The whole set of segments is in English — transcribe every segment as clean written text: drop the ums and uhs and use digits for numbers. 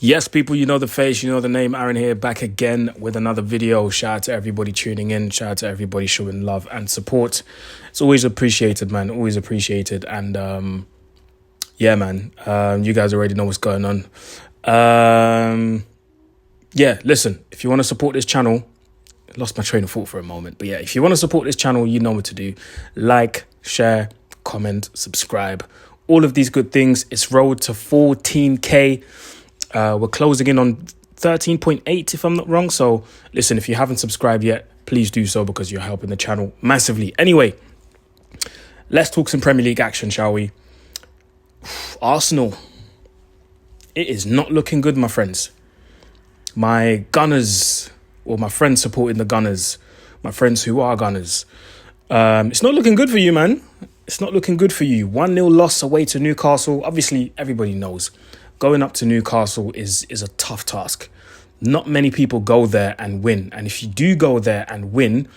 Yes, people, you know the face, you know the name. Aaron here, back again with another video. Shout out to everybody tuning in. Shout out to everybody showing love and support. It's always appreciated, man. Always appreciated. And yeah, man, you guys already know what's going on. Yeah, listen, if you want to support this channel, I lost my train of thought for a moment. But yeah, if you want to support this channel, you know what to do. Like, share, comment, subscribe. All of these good things. It's road to 14K. We're closing in on 13.8 if I'm not wrong. So listen, if you haven't subscribed yet, please do so because you're helping the channel massively. Anyway, let's talk some Premier League action, shall we? Arsenal. It is not looking good, my friends. My Gunners, or my friends supporting the Gunners, my friends who are Gunners. It's not looking good for you, man. It's not looking good for you. 1-0 loss away to Newcastle. Obviously, everybody knows. Going up to Newcastle is a tough task. Not many people go there and win. And if you do go there and win,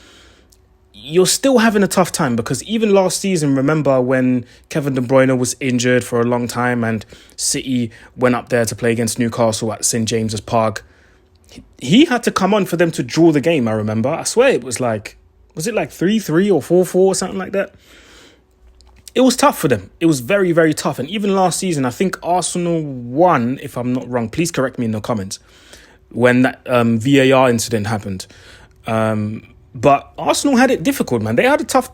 you're still having a tough time because even last season, remember when Kevin De Bruyne was injured for a long time and City went up there to play against Newcastle at St. James's Park. He had to come on for them to draw the game, I remember. I swear it was like 3-3 or 4-4 or something like that? It was tough for them. It was very, very tough. And even last season, I think Arsenal won, if I'm not wrong. Please correct me in the comments when that VAR incident happened. But Arsenal had it difficult, man. They had a tough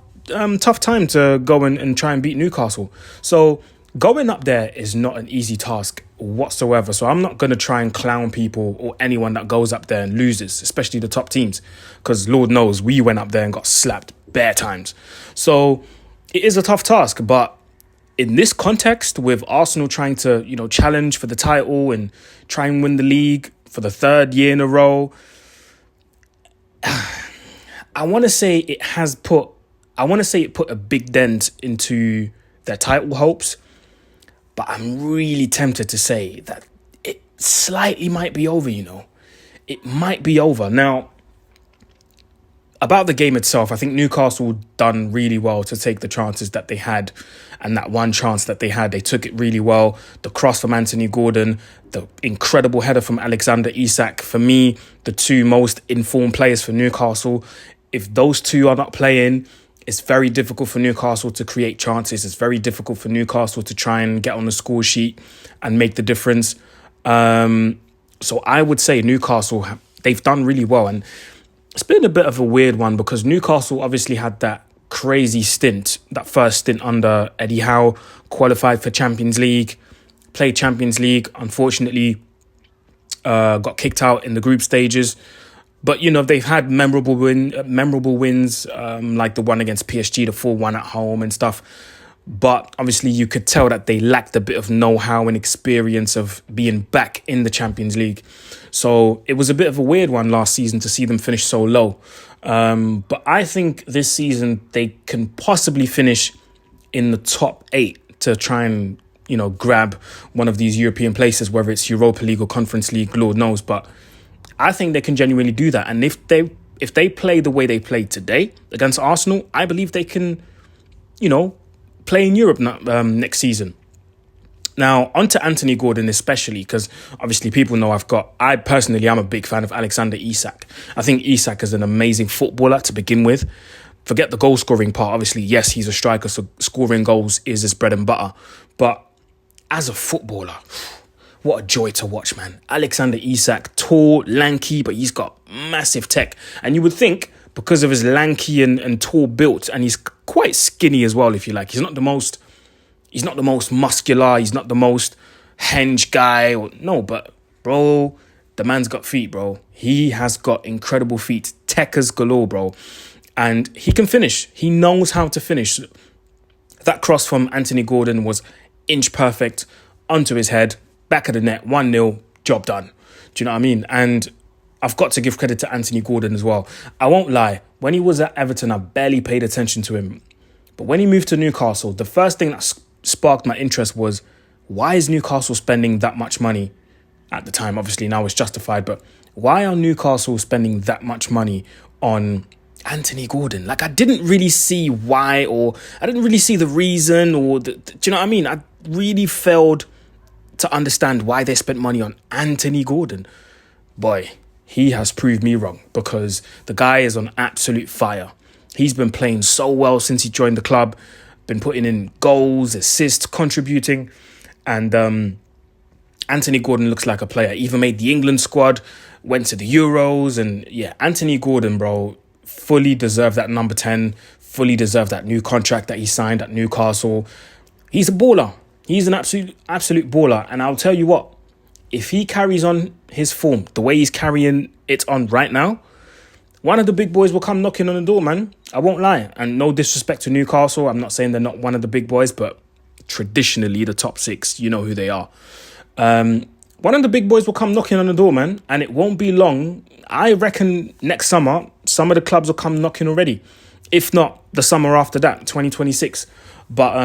time to go and try and beat Newcastle. So going up there is not an easy task whatsoever. So I'm not going to try and clown people or anyone that goes up there and loses, especially the top teams. Because Lord knows we went up there and got slapped bare times. So it is a tough task, but in this context, with Arsenal trying to, challenge for the title and try and win the league for the third year in a row, I want to say it put a big dent into their title hopes, but I'm really tempted to say that it slightly might be over, It might be over. Now, about the game itself, I think Newcastle done really well to take the chances that they had. And that one chance that they had, they took it really well. The cross from Anthony Gordon, the incredible header from Alexander Isak. For me, the two most informed players for Newcastle. If those two are not playing, it's very difficult for Newcastle to create chances. It's very difficult for Newcastle to try and get on the score sheet and make the difference. So I would say Newcastle, they've done really well. And it's been a bit of a weird one because Newcastle obviously had that crazy stint, that first stint under Eddie Howe, qualified for Champions League, played Champions League, unfortunately got kicked out in the group stages. But, they've had memorable wins like the one against PSG, the 4-1 at home and stuff. But obviously you could tell that they lacked a bit of know-how and experience of being back in the Champions League. So it was a bit of a weird one last season to see them finish so low. But I think this season they can possibly finish in the top 8 to try and, grab one of these European places, whether it's Europa League or Conference League, Lord knows. But I think they can genuinely do that. And if they play the way they played today against Arsenal, I believe they can, play in Europe next season. Now, onto Anthony Gordon especially, because obviously people know I'm a big fan of Alexander Isak. I think Isak is an amazing footballer to begin with. Forget the goal scoring part. Obviously, yes, he's a striker, so scoring goals is his bread and butter. But as a footballer, what a joy to watch, man. Alexander Isak, tall, lanky, but he's got massive tech. And you would think because of his lanky and tall build, and he's quite skinny as well, if you like. He's not the most muscular. He's not the most henge guy. But bro, the man's got feet, bro. He has got incredible feet. Techers galore, bro. And he can finish. He knows how to finish. That cross from Anthony Gordon was inch perfect onto his head, back of the net, 1-0, job done. Do you know what I mean? And I've got to give credit to Anthony Gordon as well. I won't lie. When he was at Everton, I barely paid attention to him. But when he moved to Newcastle, the first thing that sparked my interest was, why is Newcastle spending that much money at the time. Obviously, now it's justified. But why are Newcastle spending that much money on Anthony Gordon? Like, I didn't really see why, or I didn't really see the reason, or do you know what I mean? I really failed to understand why they spent money on Anthony Gordon. Boy, he has proved me wrong, because the guy is on absolute fire. He's been playing so well since he joined the club, been putting in goals, assists, contributing. And Anthony Gordon looks like a player. Even made the England squad, went to the Euros. And yeah, Anthony Gordon, bro, fully deserved that number 10, fully deserved that new contract that he signed at Newcastle. He's a baller. He's an absolute baller. And I'll tell you what, if he carries on his form the way he's carrying it on right now, one of the big boys will come knocking on the door, man. I won't lie. And no disrespect to Newcastle. I'm not saying they're not one of the big boys, but traditionally the top six, you know who they are. One of the big boys will come knocking on the door, man. And it won't be long. I reckon next summer, some of the clubs will come knocking already. If not, the summer after that, 2026. But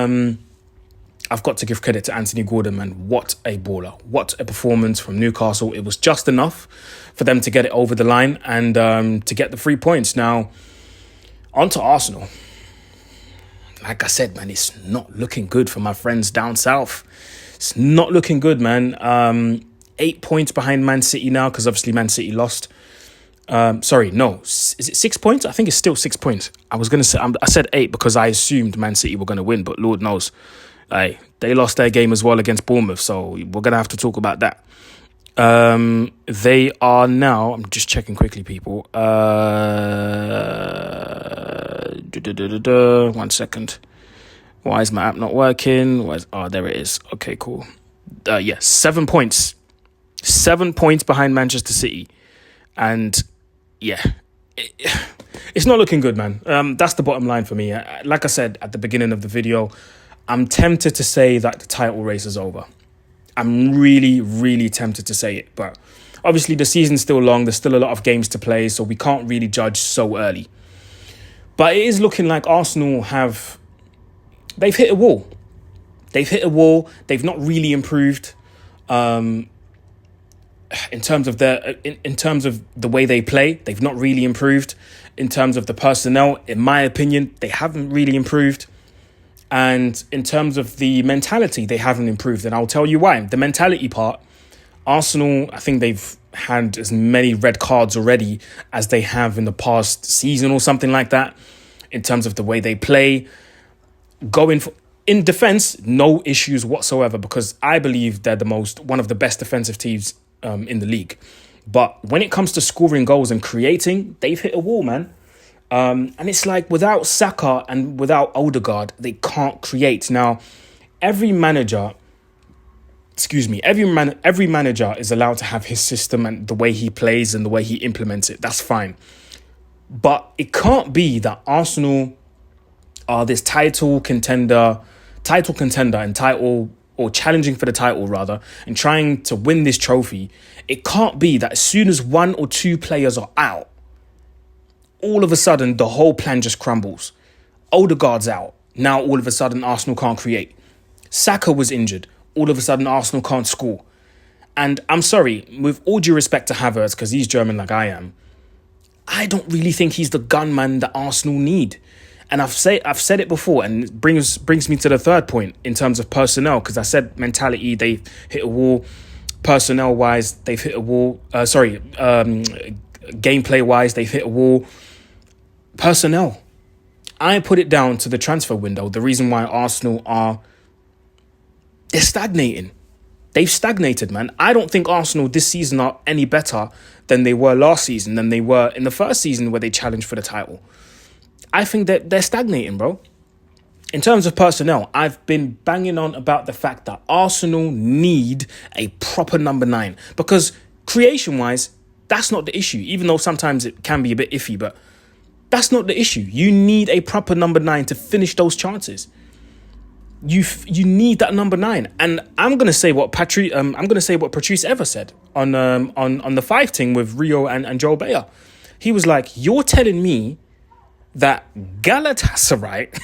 I've got to give credit to Anthony Gordon, man. What a baller. What a performance from Newcastle. It was just enough for them to get it over the line and to get the 3 points. Now, on to Arsenal. Like I said, man, it's not looking good for my friends down south. It's not looking good, man. 8 points behind Man City now, because obviously Man City lost. Is it 6 points? I think it's still 6 points. I was going to say, I said 8 because I assumed Man City were going to win, but Lord knows. They lost their game as well against Bournemouth, so we're going to have to talk about that. They are now, I'm just checking quickly, people. 1 second. Why is my app not working? There it is. Okay, cool. 7 points. 7 points behind Manchester City. And yeah, it's not looking good, man. That's the bottom line for me. Like I said at the beginning of the video, I'm tempted to say that the title race is over. I'm really, really tempted to say it. But obviously the season's still long. There's still a lot of games to play, so we can't really judge so early. But it is looking like Arsenal they've hit a wall. They've hit a wall. They've not really improved in terms of the way they play. They've not really improved in terms of the personnel. In my opinion, they haven't really improved. And in terms of the mentality, they haven't improved. And I'll tell you why. The mentality part, Arsenal, I think they've had as many red cards already as they have in the past season or something like that. In terms of the way they play. In defense, no issues whatsoever, because I believe they're one of the best defensive teams in the league. But when it comes to scoring goals and creating, they've hit a wall, man. And it's like without Saka and without Odegaard, they can't create. Now, every manager is allowed to have his system and the way he plays and the way he implements it. That's fine. But it can't be that Arsenal are this title contender and challenging for the title rather, and trying to win this trophy. It can't be that as soon as 1 or 2 players are out, all of a sudden, the whole plan just crumbles. Odegaard's out. Now, all of a sudden, Arsenal can't create. Saka was injured. All of a sudden, Arsenal can't score. And I'm sorry, with all due respect to Havertz, because he's German like I am, I don't really think he's the gunman that Arsenal need. And I've said it before, and it brings me to the third point in terms of personnel, because I said mentality, they've hit a wall. Personnel-wise, they've hit a wall. Gameplay-wise, they've hit a wall. Personnel. I put it down to the transfer window. The reason why Arsenal they're stagnating. They've stagnated, man. I don't think Arsenal this season are any better than they were last season, than they were in the first season where they challenged for the title. I think that they're stagnating, bro. In terms of personnel, I've been banging on about the fact that Arsenal need a proper number 9. Because creation-wise, that's not the issue. Even though sometimes it can be a bit iffy, but that's not the issue. You need a proper number 9 to finish those chances. You need that number 9. And I'm gonna say what Patrice Evra said on the 5 thing with Rio and Joel Bayer. He was like, "You're telling me that Galatasaray."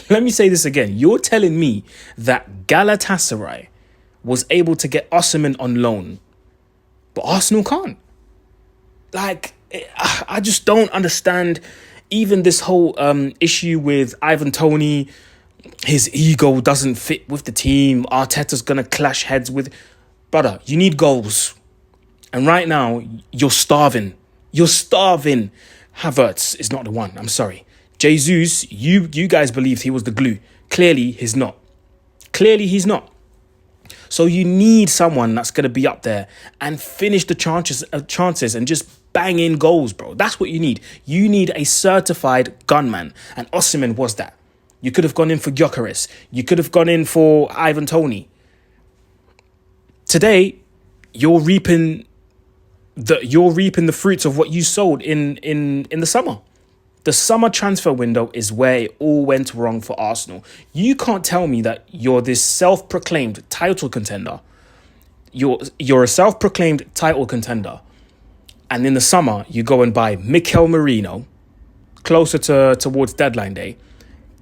Let me say this again. You're telling me that Galatasaray was able to get Osimhen on loan, but Arsenal can't. Like, I just don't understand even this whole issue with Ivan Toney. His ego doesn't fit with the team. Arteta's going to clash heads with... Brother, you need goals. And right now, you're starving. You're starving. Havertz is not the one. I'm sorry. Jesus, you guys believed he was the glue. Clearly, he's not. Clearly, he's not. So you need someone that's going to be up there and finish the chances and just bang in goals, bro. That's what you need. You need a certified gunman. And Osimhen was that. You could have gone in for Gyökeres. You could have gone in for Ivan Toney. Today, you're reaping the fruits of what you sowed in the summer. The summer transfer window is where it all went wrong for Arsenal. You can't tell me that you're this self-proclaimed title contender. You're a self-proclaimed title contender. And in the summer, you go and buy Mikel Merino, towards deadline day,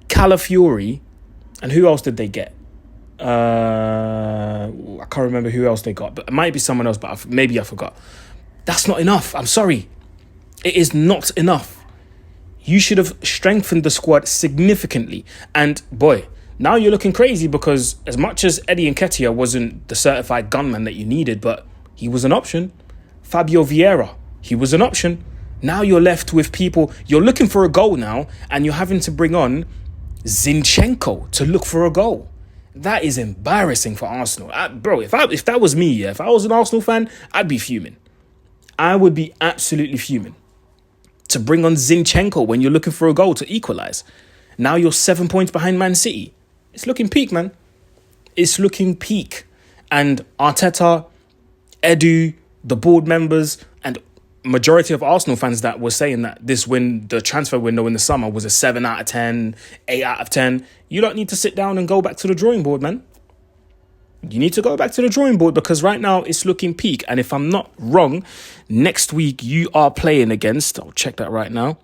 Calafiori, and who else did they get? I can't remember who else they got, but it might be someone else, but maybe I forgot. That's not enough. I'm sorry. It is not enough. You should have strengthened the squad significantly. And boy, now you're looking crazy because as much as Eddie Nketiah wasn't the certified gunman that you needed, but he was an option. Fabio Vieira, he was an option. Now you're left with people. You're looking for a goal now, and you're having to bring on Zinchenko to look for a goal. That is embarrassing for Arsenal. Bro, if that was me, if I was an Arsenal fan, I'd be fuming. I would be absolutely fuming. To bring on Zinchenko when you're looking for a goal to equalise. Now you're 7 points behind Man City. It's looking peak, man. It's looking peak. And Arteta, Edu, the board members, and majority of Arsenal fans that were saying that the transfer window in the summer was a 7 out of 10, 8 out of 10. You don't need to sit down and go back to the drawing board, man. You need to go back to the drawing board because right now it's looking peak. And if I'm not wrong, next week you are playing against... I'll check that right now.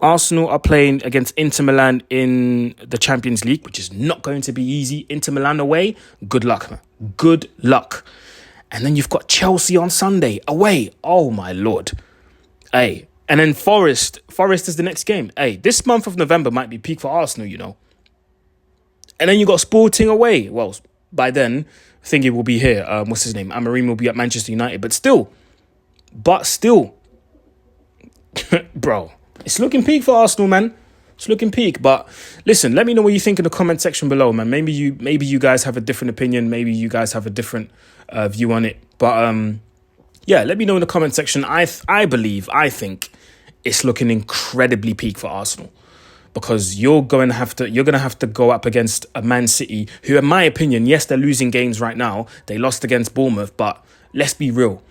Arsenal are playing against Inter Milan in the Champions League, which is not going to be easy. Inter Milan away, good luck, man. Good luck. And then you've got Chelsea on Sunday, away. Oh, my Lord. Hey, and then Forest. Forest is the next game. Hey, this month of November might be peak for Arsenal, you know. And then you got Sporting away. Well, by then, I think it will be here. What's his name? Amorim will be at Manchester United. But still, bro, it's looking peak for Arsenal, man. It's looking peak. But listen, let me know what you think in the comment section below, man. Maybe you guys have a different opinion. Maybe you guys have a different view on it. But yeah, let me know in the comment section. I think it's looking incredibly peak for Arsenal. Because you're gonna have to go up against a Man City who, in my opinion, yes, they're losing games right now. They lost against Bournemouth, but let's be real.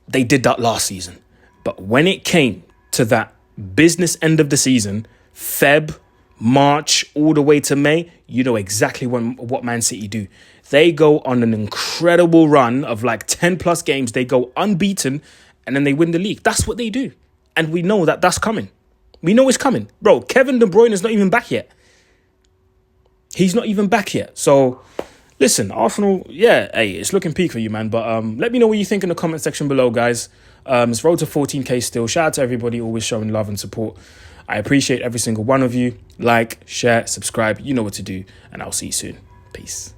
They did that last season. But when it came to that business end of the season, Feb, March, all the way to May, you know exactly what Man City do. They go on an incredible run of like 10 plus games. They go unbeaten and then they win the league. That's what they do. And we know that that's coming. We know it's coming. Bro, Kevin De Bruyne is not even back yet. He's not even back yet. So, listen, Arsenal, yeah, hey, it's looking peak for you, man. But let me know what you think in the comment section below, guys. It's road to 14K still. Shout out to everybody always showing love and support. I appreciate every single one of you. Like, share, subscribe. You know what to do. And I'll see you soon. Peace.